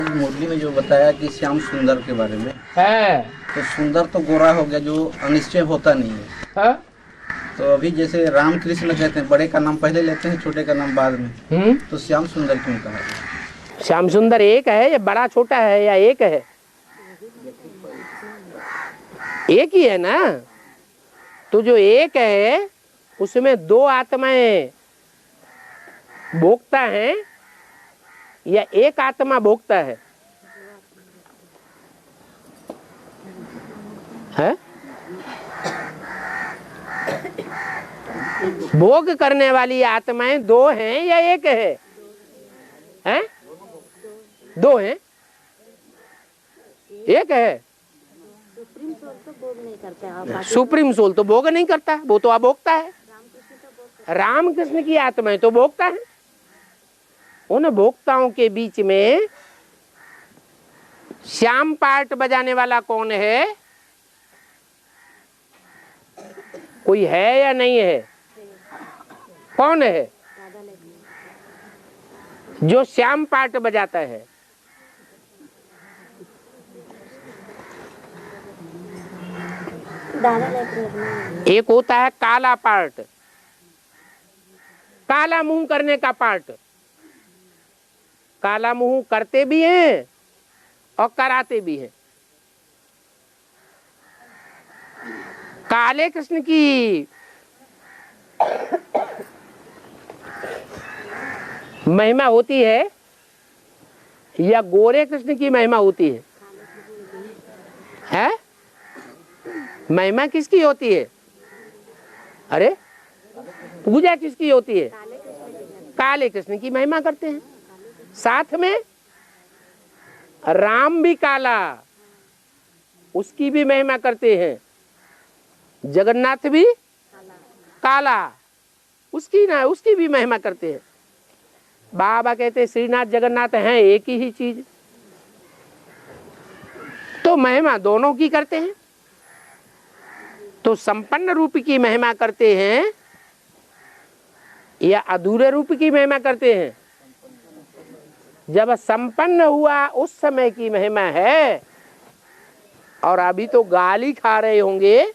मुरली में जो बताया कि श्याम सुंदर के बारे में है। तो सुंदर तो गोरा हो गया, जो अनिश्चय होता नहीं है। हाँ? तो अभी जैसे राम कृष्ण कहते हैं, बड़े का नाम पहले लेते हैं, छोटे का नाम बाद में। तो श्याम सुंदर क्यों कहा है? श्याम सुंदर एक है या बड़ा छोटा है या एक है? एक ही है ना। तो जो एक है उसमें दो आत्माएं भोगता है या एक आत्मा भोगता है? है? भोग करने वाली आत्माएं दो हैं या एक है? हैं? दो हैं, एक है। सुप्रीम सोल तो भोग नहीं करता, वो तो अभोक्ता है। राम कृष्ण की आत्माएं तो भोगता है। उन भोक्ताओं के बीच में श्याम पार्ट बजाने वाला कौन है? कोई है या नहीं है? कौन है जो श्याम पार्ट बजाता है? एक होता है काला पार्ट, काला मुंह करने का पार्ट। काला मुंह करते भी हैं और कराते भी हैं। काले कृष्ण की महिमा होती है या गोरे कृष्ण की महिमा होती है? है? महिमा किसकी होती है? अरे पूजा किसकी होती है? काले कृष्ण की महिमा करते हैं। साथ में राम भी काला, उसकी भी महिमा करते हैं। जगन्नाथ भी काला, उसकी भी महिमा करते हैं। बाबा कहते हैं श्रीनाथ जगन्नाथ हैं एक ही चीज। तो महिमा दोनों की करते हैं। तो संपन्न रूप की महिमा करते हैं या अधूरे रूप की महिमा करते हैं? जब संपन्न हुआ उस समय की महिमा है। और अभी तो गाली खा रहे होंगे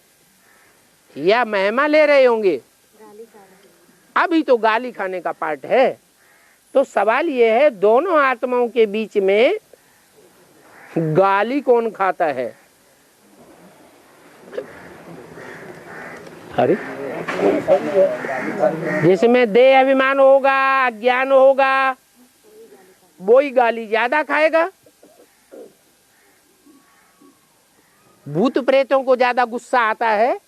या महिमा ले रहे होंगे? अभी तो गाली खाने का पार्ट है। तो सवाल ये है, दोनों आत्माओं के बीच में गाली कौन खाता है? अरे जिसमें देह अभिमान होगा, अज्ञान होगा, वो ही गाली ज्यादा खाएगा। भूत प्रेतों को ज्यादा गुस्सा आता है।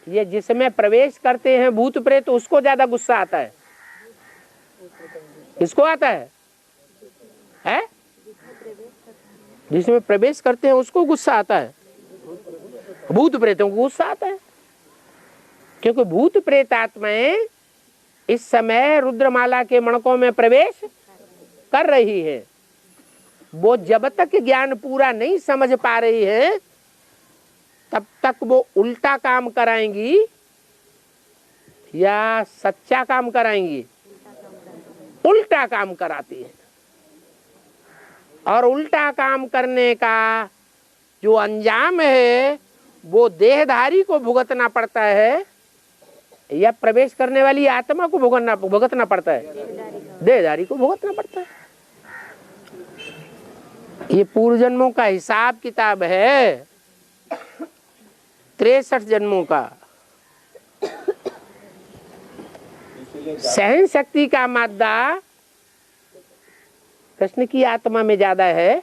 ये जिसमें प्रवेश करते हैं भूत प्रेत, उसको ज्यादा गुस्सा आता है। किसको आता है? है? जिसमें प्रवेश करते हैं उसको गुस्सा आता है। भूत प्रेतों को गुस्सा आता है, क्योंकि भूत प्रेत आत्माएं इस समय रुद्रमाला के मणकों में प्रवेश कर रही है। वो जब तक ज्ञान पूरा नहीं समझ पा रही है तब तक वो उल्टा काम कराएंगी या सच्चा काम कराएंगी? उल्टा काम कराती है। और उल्टा काम करने का जो अंजाम है वो देहधारी को भुगतना पड़ता है या प्रवेश करने वाली आत्मा को भुगतना पड़ता है? देहधारी को भुगतना पड़ता है। ये पूर्व जन्मों का हिसाब किताब है, 63 जन्मों का। सहन शक्ति का मादा कृष्ण की आत्मा में ज्यादा है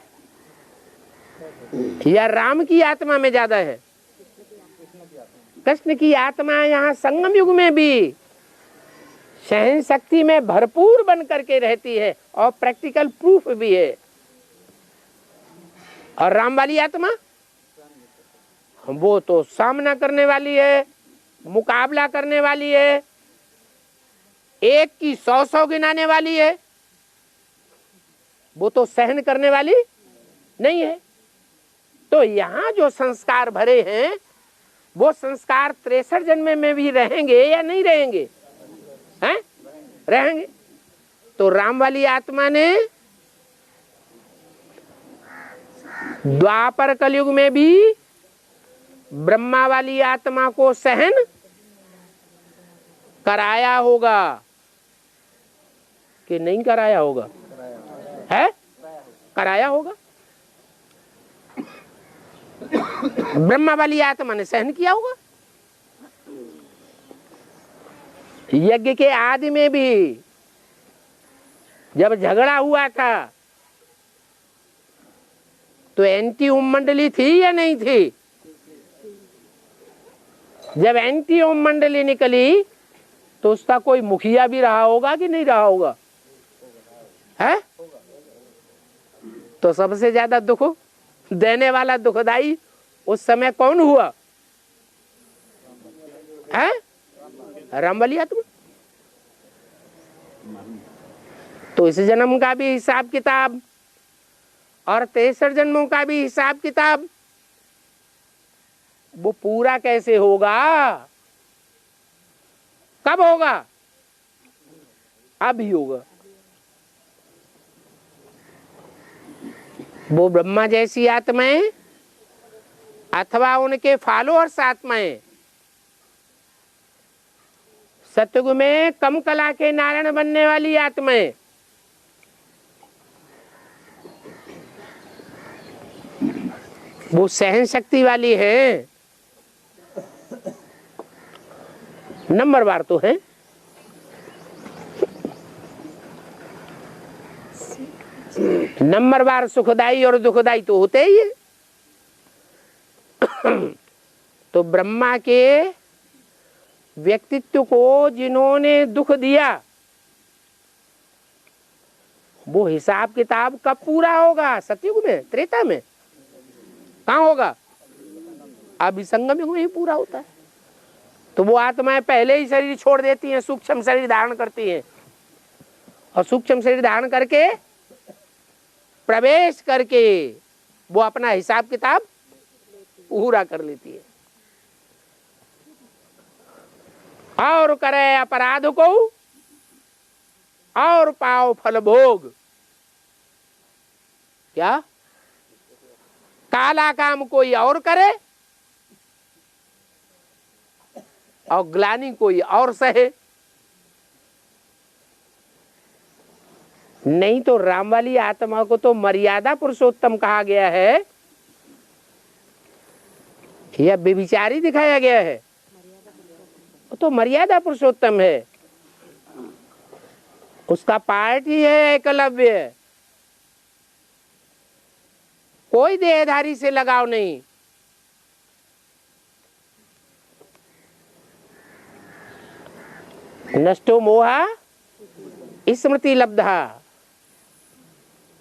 या राम की आत्मा में ज्यादा है? कृष्ण की आत्मा यहाँ संगम युग में भी सहन शक्ति में भरपूर बन करके रहती है और प्रैक्टिकल प्रूफ भी है। और राम वाली आत्मा वो तो सामना करने वाली है, मुकाबला करने वाली है, एक की 100 गिनाने वाली है। वो तो सहन करने वाली नहीं है। तो यहाँ जो संस्कार भरे हैं वो संस्कार 63 जन्म में भी रहेंगे या नहीं रहेंगे? हैं? रहेंगे। तो राम वाली आत्मा ने द्वापर कलयुग में भी ब्रह्मा वाली आत्मा को सहन कराया होगा कि नहीं कराया होगा? है, कराया होगा। ब्रह्मा वाली आत्मा ने सहन किया होगा। यज्ञ के आदि में भी जब झगड़ा हुआ था तो एंटी ओम मंडली थी या नहीं थी? जब एंटी ओम मंडली निकली तो उसका कोई मुखिया भी रहा होगा कि नहीं रहा होगा? है? तो सबसे ज्यादा दुख देने वाला दुखदाई उस समय कौन हुआ? है? रामबली आत्मा। तो इस जन्म का भी हिसाब किताब और 63 जन्मों का भी हिसाब किताब वो पूरा कैसे होगा? कब होगा? अभी होगा। वो ब्रह्मा जैसी आत्माएं अथवा उनके फॉलोअर्स आत्माएं सतयुग में कम कला के नारायण बनने वाली आत्माएं वो सहन शक्ति वाली है। नंबर बार तो है। नंबर बार सुखदाई और दुखदाई तो होते ही है। तो ब्रह्मा के व्यक्तित्व को जिन्होंने दुख दिया वो हिसाब किताब कब पूरा होगा? सतयुग में, त्रेता में? कहाँ होगा? अभी संगम युग में ही पूरा होता है। तो वो आत्माएं पहले ही शरीर छोड़ देती हैं, सूक्ष्म शरीर धारण करती हैं और सूक्ष्म शरीर धारण करके प्रवेश करके वो अपना हिसाब किताब पूरा कर लेती है। और करे अपराध को और पाओ फल भोग। क्या? काला काम कोई और करे और ग्लानि कोई और सहे। नहीं तो राम वाली आत्मा को तो मर्यादा पुरुषोत्तम कहा गया है या व्यभिचारी दिखाया गया है? वो तो मर्यादा पुरुषोत्तम है। उसका पार्ट ही है एकलव्य। कोई देहधारी से लगाव नहीं। नष्टो मोहा स्मृति लब्धा।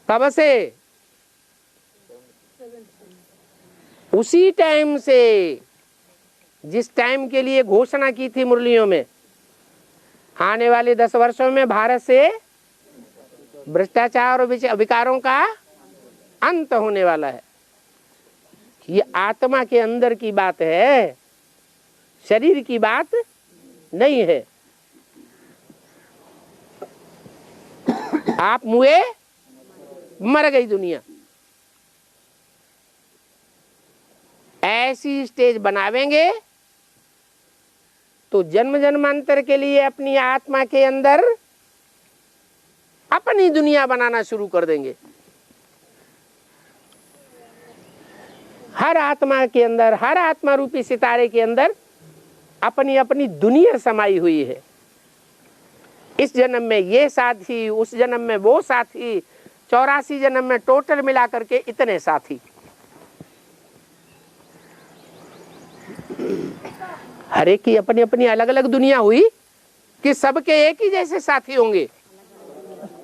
कब से? उसी टाइम से जिस टाइम के लिए घोषणा की थी मुरलियों में, आने वाले 10 वर्षों में भारत से भ्रष्टाचार और विकारों का अंत होने वाला है। ये आत्मा के अंदर की बात है, शरीर की बात नहीं है। आप मुए, मर गई दुनिया। ऐसी स्टेज बनावेंगे तो जन्म जन्मांतर के लिए अपनी आत्मा के अंदर अपनी दुनिया बनाना शुरू कर देंगे। हर आत्मा के अंदर, हर आत्मा रूपी सितारे के अंदर अपनी अपनी दुनिया समाई हुई है। इस जन्म में ये साथी, उस जन्म में वो साथी, 84 जन्म में टोटल मिला करके इतने साथी। हर एक की अपनी अपनी अलग अलग दुनिया हुई कि सबके एक ही जैसे साथी होंगे?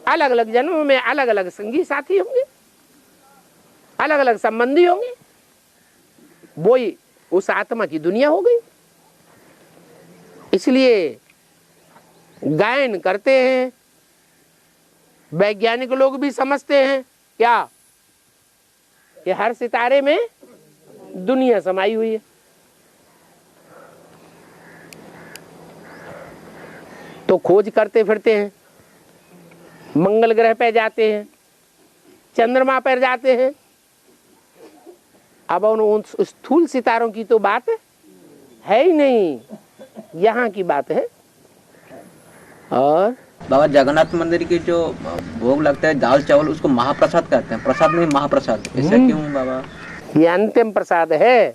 अलग अलग जन्मों में अलग अलग संगी साथी होंगे, अलग अलग संबंधी होंगे। वो ही उस आत्मा की दुनिया हो गई। इसलिए गायन करते हैं, वैज्ञानिक लोग भी समझते हैं क्या कि हर सितारे में दुनिया समाई हुई है। तो खोज करते फिरते हैं, मंगल ग्रह पे जाते हैं, चंद्रमा पर जाते हैं, अब उन स्थूल सितारों की तो बात है ही नहीं, यहाँ की बात है। और बाबा जगन्नाथ मंदिर की जो भोग लगता है दाल चावल, उसको महाप्रसाद कहते हैं, प्रसाद नहीं महाप्रसाद, ऐसा क्यों बाबा? ये अंतिम प्रसाद है।